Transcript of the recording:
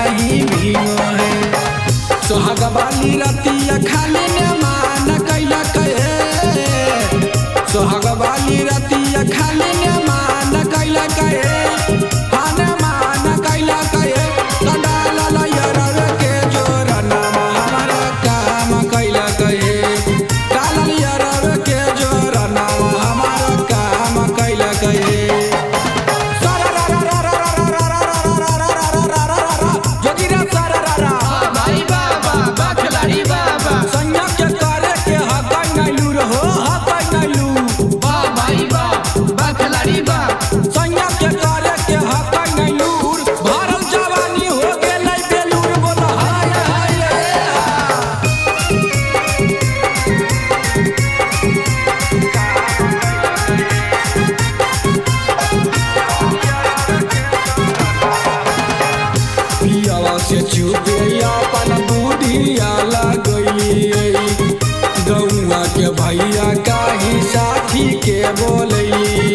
नहीं भीगो है। सोहाग वाली रतिया खाली ने मान कैला कहे, सोहाग वाली रतिया खाली ने मान कैला कहे, हाँ ने मान कैला कहे। डालल यारव के जोरा नाम हमारा काम कैला कहे, डालल यारव के जोरा नाम हमारा काम कैला कहे। से चुपे अपन बुढ़िया लगैली, गौआ के भैया काही साथी के बोलैली।